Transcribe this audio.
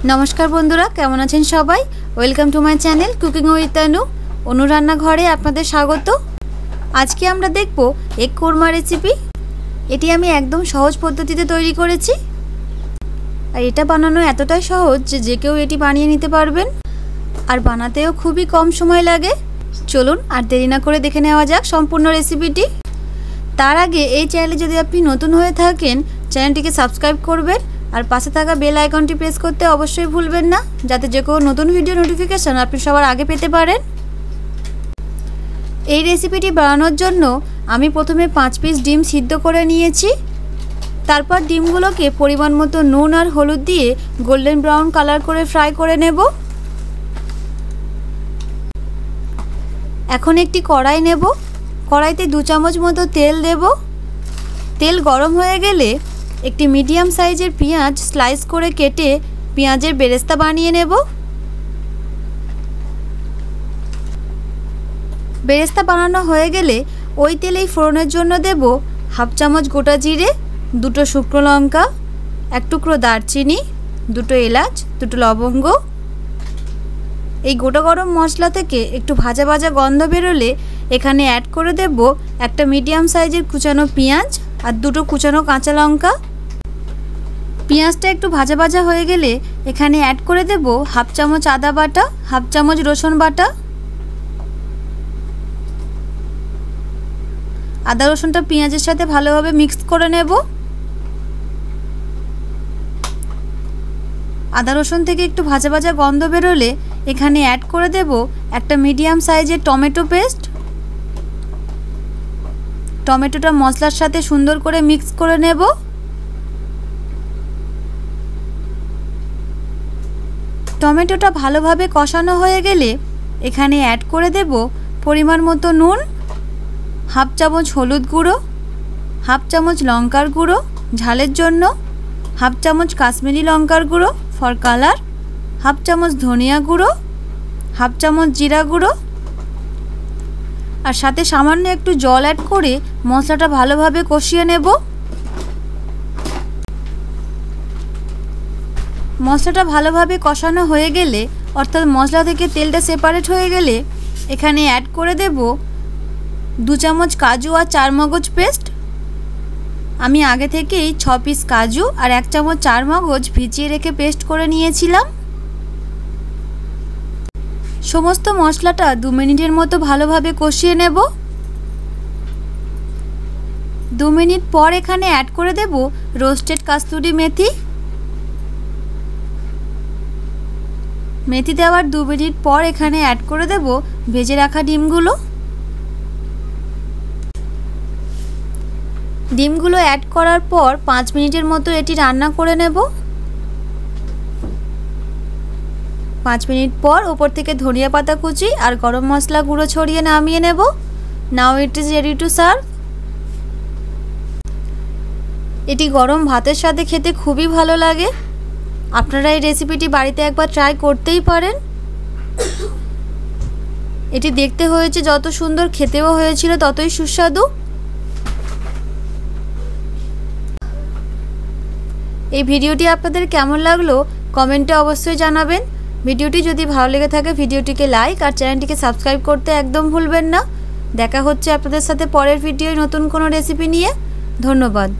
नमस्कार बंधुरा केमन आছেন सबाई welcome to my channel cooking with Tanu Anu रान्ना घरे आपनादेर स्वागत। आज के आमरा देखबो एग कोरमा रेसिपि। एटी आमी एकदम सहज पद्धतिते तैरी करेछि और एटा बानानो एतटाई सहज जे केउ एटी बानिये निते पारबेन और बानातेও खूबই कम समय लागे। चलुन और देरी ना करे देखे नेওয়া যাক सम्पूर्ण रेसिपिटी। तार आगे এই চ্যানেলে যদি আপনি নতুন হয়ে থাকেন চ্যানেলটিকে সাবস্ক্রাইব করবেন और पाशे थाका बेल आइकनटी प्रेस करते अवश्य भूलबेन ना जाते जे कोनो नतून भिडियो नोटिफिकेशन आपनि सबार आगे पेते पारेन। এই রেসিপিটি বানানোর জন্য আমি প্রথমে 5 পিস ডিম সিদ্ধ করে নিয়েছি। তারপর ডিমগুলোকে পরিমাণ মতো নুন আর হলুদ দিয়ে গোল্ডেন ব্রাউন কালার করে ফ্রাই করে নেব। এখন একটি কড়াই নেব। কড়াইতে 2 চামচ মতো তেল দেব। তেল গরম হয়ে গেলে একটি মিডিয়াম সাইজের পেঁয়াজ স্লাইস করে কেটে পেঁয়াজের বেরেস্তা বানিয়ে নেব। বেরেস্তা বানানো হয়ে গেলে ওই তেলেই ফোড়নের জন্য দেব হাফ চামচ গোটা জিরে, 2টো শুকনো লঙ্কা, 1 টুকরো দারচিনি, 2টো এলাচ, 2টো লবঙ্গ। এই গোটা গরম মশলা থেকে একটু ভাজা ভাজা গন্ধ বেরোলে এখানে অ্যাড করে দেব একটা মিডিয়াম সাইজের কুচানো পেঁয়াজ আর 2টো কুচানো কাঁচা লঙ্কা। পেঁয়াজটা একটু ভাজা ভাজা হয়ে গেলে এখানে অ্যাড করে দেব হাফ চামচ আদা বাটা, হাফ চামচ রসুন বাটা। আদা রসুনটা পেঁয়াজের সাথে ভালোভাবে মিক্স করে নেব। আদা রসুন থেকে একটু ভাজা ভাজা গন্ধ বেরোলে এখানে অ্যাড করে দেব একটা মিডিয়াম সাইজের টমেটো পেস্ট। টমেটোটা মশলার সাথে সুন্দর করে মিক্স করে নেব। টমেটোটা ভালোভাবে কষানো হয়ে গেলে এখানে অ্যাড করে দেব পরিমাণ মতো নুন, হাফ চামচ হলুদ গুঁড়ো, হাফ চামচ লঙ্কার গুঁড়ো ঝালের জন্য, হাফ চামচ কাশ্মীরি লঙ্কার গুঁড়ো ফর কালার, হাফ চামচ ধনিয়া গুঁড়ো, হাফ চামচ জিরা গুঁড়ো আর সাথে সামান্য একটু জল অ্যাড করে মশলাটা ভালোভাবে কষিয়ে নেব। মশলাটা ভালোভাবে কষানো হয়ে গেলে অর্থাৎ মশলা থেকে তেলটা সেপারেট হয়ে গেলে এখানে অ্যাড করে দেব 2 চামচ কাজু আর 4 মগজ পেস্ট। আমি আগে থেকেই 6 পিস কাজু আর 1 চামচ 4 মগজ ভিজিয়ে রেখে পেস্ট করে নিয়েছিলাম। সমস্ত মশলাটা 2 মিনিটের মতো ভালোভাবে কষিয়ে নেব। 2 মিনিট পর এখানে অ্যাড করে দেব রোস্টেড কাস্তুরি মেথি। মেথি দেওয়ার 2 মিনিট পর এখানে অ্যাড করে দেব ভেজে রাখা ডিমগুলো। ডিমগুলো অ্যাড করার পর 5 মিনিটের মতো এটি রান্না করে নেব। 5 মিনিট পর উপর থেকে ধনিয়া পাতা কুচি আর গরম মশলা গুঁড়ো ছড়িয়ে নামিয়ে নেব। Now it is ready to serve. এটি গরম ভাতের সাথে খেতে খুবই ভালো লাগে। আপনারা এই রেসিপিটি বাড়িতে একবার ট্রাই করতেই পারেন। এটি দেখতে হয়েছে যত সুন্দর, খেতেও হয়েছিল ততই সুস্বাদু। এই ভিডিওটি আপনাদের কেমন লাগলো কমেন্টে অবশ্যই জানাবেন। ভিডিওটি যদি ভালো লেগে থাকে ভিডিওটিকে লাইক আর চ্যানেলটিকে সাবস্ক্রাইব করতে একদম ভুলবেন না। দেখা হচ্ছে আপনাদের সাথে পরের ভিডিওয় নতুন কোনো রেসিপি নিয়ে। ধন্যবাদ।